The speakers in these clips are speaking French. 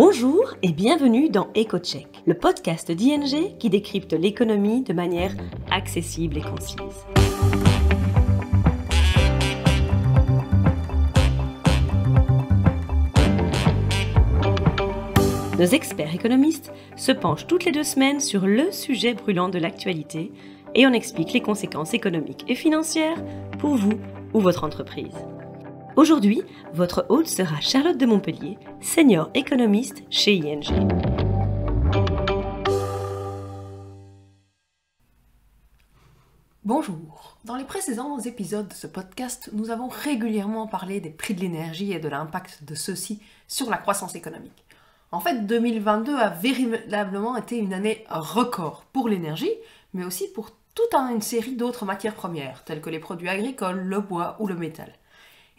Bonjour et bienvenue dans EcoCheck, le podcast d'ING qui décrypte l'économie de manière accessible et concise. Nos experts économistes se penchent toutes les 2 semaines sur le sujet brûlant de l'actualité et on explique les conséquences économiques et financières pour vous ou votre entreprise. Aujourd'hui, votre hôte sera Charlotte de Montpellier, senior économiste chez ING. Bonjour. Dans les précédents épisodes de ce podcast, nous avons régulièrement parlé des prix de l'énergie et de l'impact de ceux-ci sur la croissance économique. En fait, 2022 a véritablement été une année record pour l'énergie, mais aussi pour toute une série d'autres matières premières, telles que les produits agricoles, le bois ou le métal.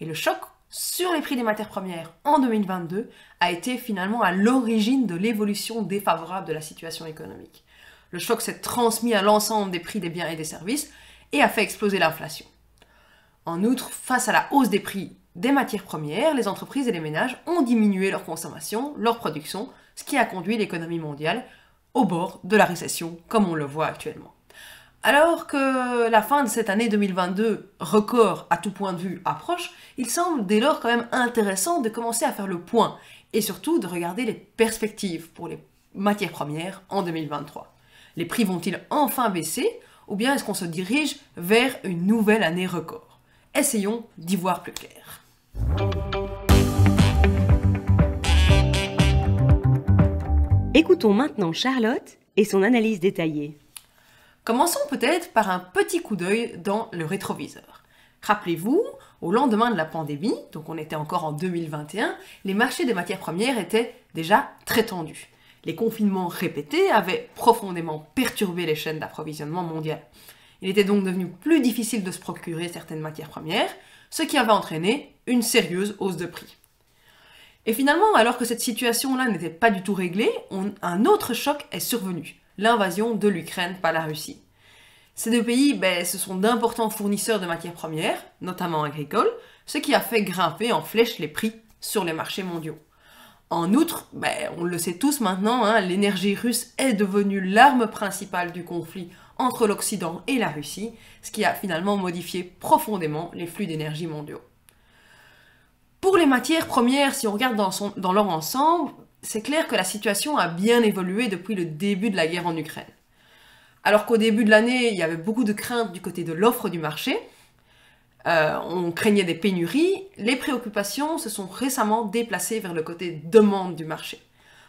Et le choc sur les prix des matières premières en 2022 a été finalement à l'origine de l'évolution défavorable de la situation économique. Le choc s'est transmis à l'ensemble des prix des biens et des services et a fait exploser l'inflation. En outre, face à la hausse des prix des matières premières, les entreprises et les ménages ont diminué leur consommation, leur production, ce qui a conduit l'économie mondiale au bord de la récession, comme on le voit actuellement. Alors que la fin de cette année 2022, record à tout point de vue, approche, il semble dès lors quand même intéressant de commencer à faire le point et surtout de regarder les perspectives pour les matières premières en 2023. Les prix vont-ils enfin baisser ou bien est-ce qu'on se dirige vers une nouvelle année record? Essayons d'y voir plus clair. Écoutons maintenant Charlotte et son analyse détaillée. Commençons peut-être par un petit coup d'œil dans le rétroviseur. Rappelez-vous, au lendemain de la pandémie, donc on était encore en 2021, les marchés des matières premières étaient déjà très tendus. Les confinements répétés avaient profondément perturbé les chaînes d'approvisionnement mondiales. Il était donc devenu plus difficile de se procurer certaines matières premières, ce qui avait entraîné une sérieuse hausse de prix. Et finalement, alors que cette situation-là n'était pas du tout réglée, un autre choc est survenu. L'invasion de l'Ukraine par la Russie. Ces deux pays, ce sont d'importants fournisseurs de matières premières, notamment agricoles, ce qui a fait grimper en flèche les prix sur les marchés mondiaux. En outre, on le sait tous maintenant, l'énergie russe est devenue l'arme principale du conflit entre l'Occident et la Russie, ce qui a finalement modifié profondément les flux d'énergie mondiaux. Pour les matières premières, si on regarde dans leur ensemble, c'est clair que la situation a bien évolué depuis le début de la guerre en Ukraine. Alors qu'au début de l'année, il y avait beaucoup de craintes du côté de l'offre du marché, on craignait des pénuries, les préoccupations se sont récemment déplacées vers le côté demande du marché.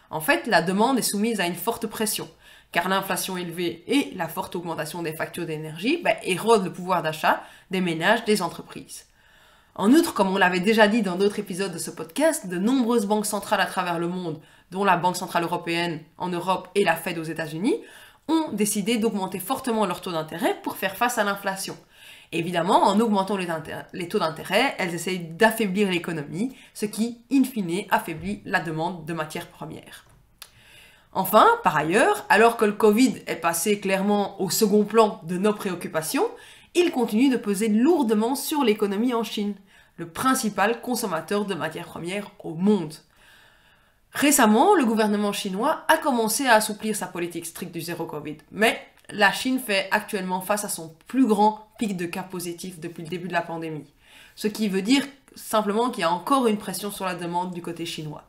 En fait, la demande est soumise à une forte pression, car l'inflation élevée et la forte augmentation des factures d'énergie érodent le pouvoir d'achat des ménages, des entreprises. En outre, comme on l'avait déjà dit dans d'autres épisodes de ce podcast, de nombreuses banques centrales à travers le monde, dont la Banque centrale européenne en Europe et la Fed aux États-Unis, ont décidé d'augmenter fortement leurs taux d'intérêt pour faire face à l'inflation. Évidemment, en augmentant les taux d'intérêt, elles essayent d'affaiblir l'économie, ce qui, in fine, affaiblit la demande de matières premières. Enfin, par ailleurs, alors que le Covid est passé clairement au second plan de nos préoccupations, il continue de peser lourdement sur l'économie en Chine, le principal consommateur de matières premières au monde. Récemment, le gouvernement chinois a commencé à assouplir sa politique stricte du zéro Covid, mais la Chine fait actuellement face à son plus grand pic de cas positifs depuis le début de la pandémie, ce qui veut dire simplement qu'il y a encore une pression sur la demande du côté chinois.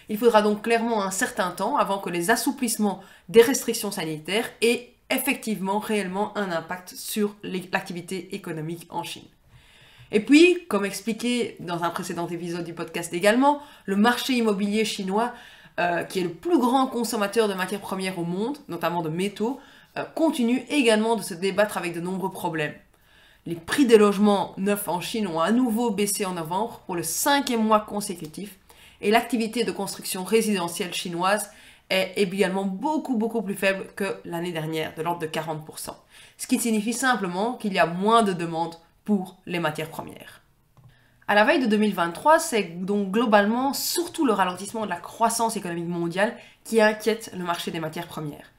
Il faudra donc clairement un certain temps avant que les assouplissements des restrictions sanitaires aient effectivement, réellement un impact sur l'activité économique en Chine. Et puis, comme expliqué dans un précédent épisode du podcast également, le marché immobilier chinois, qui est le plus grand consommateur de matières premières au monde, notamment de métaux, continue également de se débattre avec de nombreux problèmes. Les prix des logements neufs en Chine ont à nouveau baissé en novembre pour le 5e mois consécutif, et l'activité de construction résidentielle chinoise est également beaucoup plus faible que l'année dernière, de l'ordre de 40%. Ce qui signifie simplement qu'il y a moins de demandes pour les matières premières. À la veille de 2023, c'est donc globalement surtout le ralentissement de la croissance économique mondiale qui inquiète le marché des matières premières.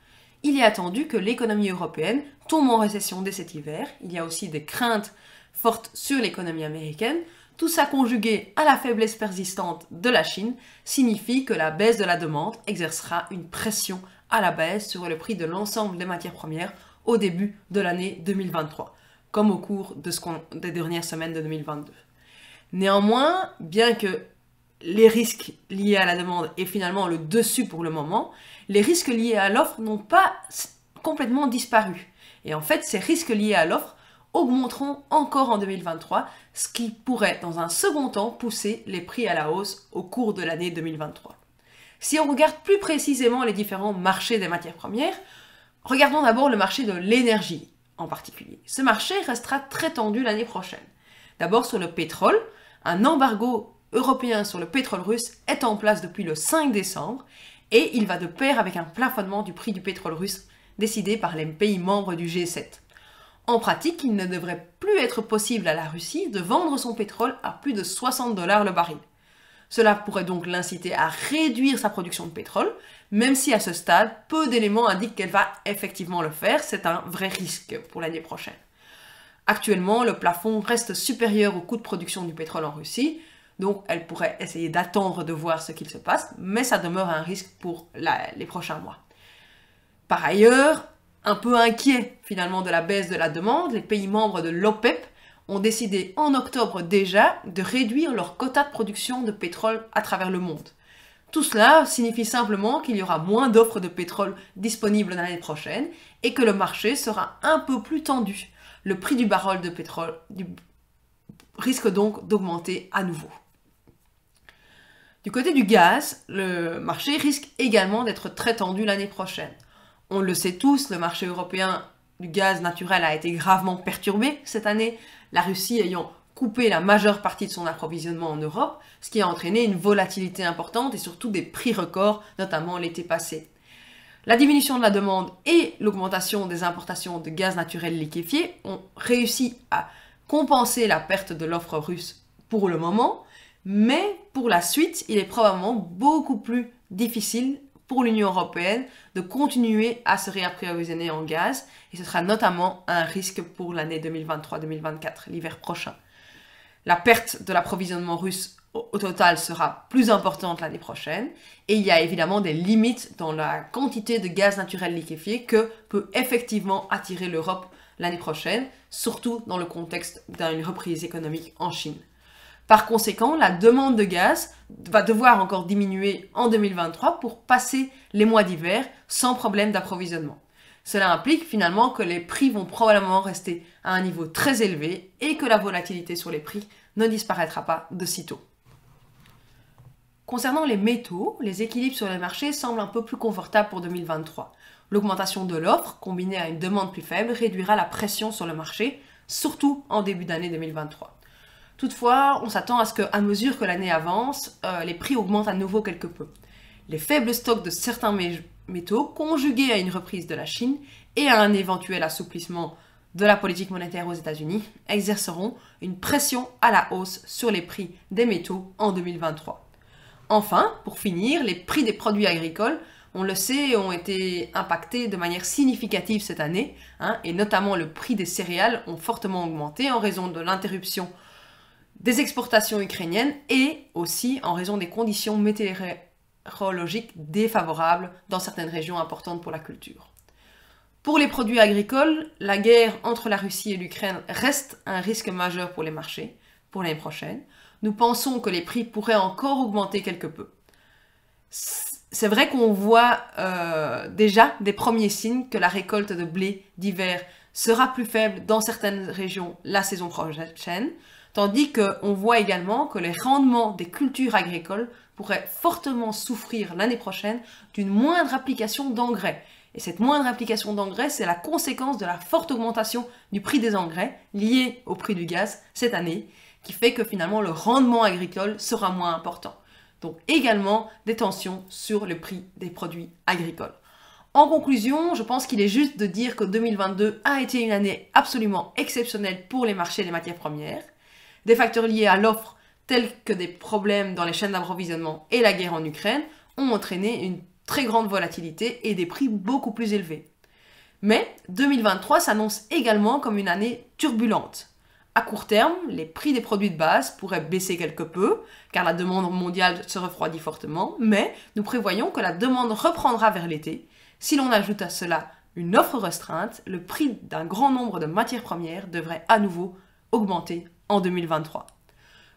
Il est attendu que l'économie européenne tombe en récession dès cet hiver. Il y a aussi des craintes fortes sur l'économie américaine, Tout ça conjugué à la faiblesse persistante de la Chine signifie que la baisse de la demande exercera une pression à la baisse sur le prix de l'ensemble des matières premières au début de l'année 2023, comme au cours des dernières semaines de 2022. Néanmoins, bien que les risques liés à la demande aient finalement le dessus pour le moment, les risques liés à l'offre n'ont pas complètement disparu. Et en fait, ces risques liés à l'offre augmenteront encore en 2023, ce qui pourrait, dans un second temps, pousser les prix à la hausse au cours de l'année 2023. Si on regarde plus précisément les différents marchés des matières premières, regardons d'abord le marché de l'énergie en particulier. Ce marché restera très tendu l'année prochaine. D'abord sur le pétrole, un embargo européen sur le pétrole russe est en place depuis le 5 décembre et il va de pair avec un plafonnement du prix du pétrole russe décidé par les pays membres du G7. En pratique, il ne devrait plus être possible à la Russie de vendre son pétrole à plus de 60 $ le baril. Cela pourrait donc l'inciter à réduire sa production de pétrole, même si à ce stade, peu d'éléments indiquent qu'elle va effectivement le faire, c'est un vrai risque pour l'année prochaine. Actuellement, le plafond reste supérieur au coût de production du pétrole en Russie, donc elle pourrait essayer d'attendre de voir ce qu'il se passe, mais ça demeure un risque pour les prochains mois. Par ailleurs, un peu inquiets finalement de la baisse de la demande, les pays membres de l'OPEP ont décidé en octobre déjà de réduire leur quota de production de pétrole à travers le monde. Tout cela signifie simplement qu'il y aura moins d'offres de pétrole disponibles l'année prochaine et que le marché sera un peu plus tendu. Le prix du baril de pétrole risque donc d'augmenter à nouveau. Du côté du gaz, le marché risque également d'être très tendu l'année prochaine. On le sait tous, le marché européen du gaz naturel a été gravement perturbé cette année, la Russie ayant coupé la majeure partie de son approvisionnement en Europe, ce qui a entraîné une volatilité importante et surtout des prix records, notamment l'été passé. La diminution de la demande et l'augmentation des importations de gaz naturel liquéfié ont réussi à compenser la perte de l'offre russe pour le moment, mais pour la suite, il est probablement beaucoup plus difficile pour l'Union européenne de continuer à se réapprovisionner en gaz, et ce sera notamment un risque pour l'année 2023-2024, l'hiver prochain. La perte de l'approvisionnement russe au total sera plus importante l'année prochaine, et il y a évidemment des limites dans la quantité de gaz naturel liquéfié que peut effectivement attirer l'Europe l'année prochaine, surtout dans le contexte d'une reprise économique en Chine. Par conséquent, la demande de gaz va devoir encore diminuer en 2023 pour passer les mois d'hiver sans problème d'approvisionnement. Cela implique finalement que les prix vont probablement rester à un niveau très élevé et que la volatilité sur les prix ne disparaîtra pas de sitôt. Concernant les métaux, les équilibres sur les marchés semblent un peu plus confortables pour 2023. L'augmentation de l'offre, combinée à une demande plus faible, réduira la pression sur le marché, surtout en début d'année 2023. Toutefois, on s'attend à ce qu'à mesure que l'année avance, les prix augmentent à nouveau quelque peu. Les faibles stocks de certains métaux, conjugués à une reprise de la Chine et à un éventuel assouplissement de la politique monétaire aux États-Unis, exerceront une pression à la hausse sur les prix des métaux en 2023. Enfin, pour finir, les prix des produits agricoles, on le sait, ont été impactés de manière significative cette année, et notamment le prix des céréales ont fortement augmenté en raison de l'interruption des exportations ukrainiennes et aussi en raison des conditions météorologiques défavorables dans certaines régions importantes pour la culture. Pour les produits agricoles, la guerre entre la Russie et l'Ukraine reste un risque majeur pour les marchés pour l'année prochaine. Nous pensons que les prix pourraient encore augmenter quelque peu. C'est vrai qu'on voit déjà des premiers signes que la récolte de blé d'hiver sera plus faible dans certaines régions la saison prochaine, tandis qu'on voit également que les rendements des cultures agricoles pourraient fortement souffrir l'année prochaine d'une moindre application d'engrais. Et cette moindre application d'engrais, c'est la conséquence de la forte augmentation du prix des engrais liée au prix du gaz cette année, qui fait que finalement le rendement agricole sera moins important. Donc également des tensions sur le prix des produits agricoles. En conclusion, je pense qu'il est juste de dire que 2022 a été une année absolument exceptionnelle pour les marchés des matières premières. Des facteurs liés à l'offre, tels que des problèmes dans les chaînes d'approvisionnement et la guerre en Ukraine, ont entraîné une très grande volatilité et des prix beaucoup plus élevés. Mais 2023 s'annonce également comme une année turbulente. À court terme, les prix des produits de base pourraient baisser quelque peu, car la demande mondiale se refroidit fortement, mais nous prévoyons que la demande reprendra vers l'été. Si l'on ajoute à cela une offre restreinte, le prix d'un grand nombre de matières premières devrait à nouveau augmenter en 2023.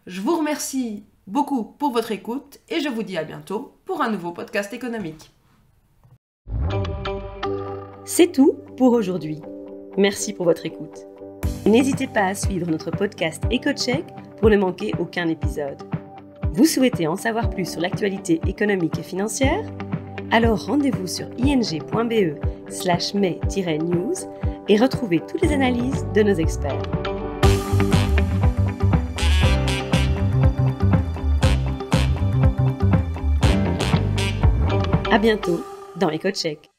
Je vous remercie beaucoup pour votre écoute et je vous dis à bientôt pour un nouveau podcast économique. C'est tout pour aujourd'hui. Merci pour votre écoute. N'hésitez pas à suivre notre podcast EcoCheck pour ne manquer aucun épisode. Vous souhaitez en savoir plus sur l'actualité économique et financière? Alors rendez-vous sur ing.be/mai-news et retrouvez toutes les analyses de nos experts. À bientôt dans EcoCheck.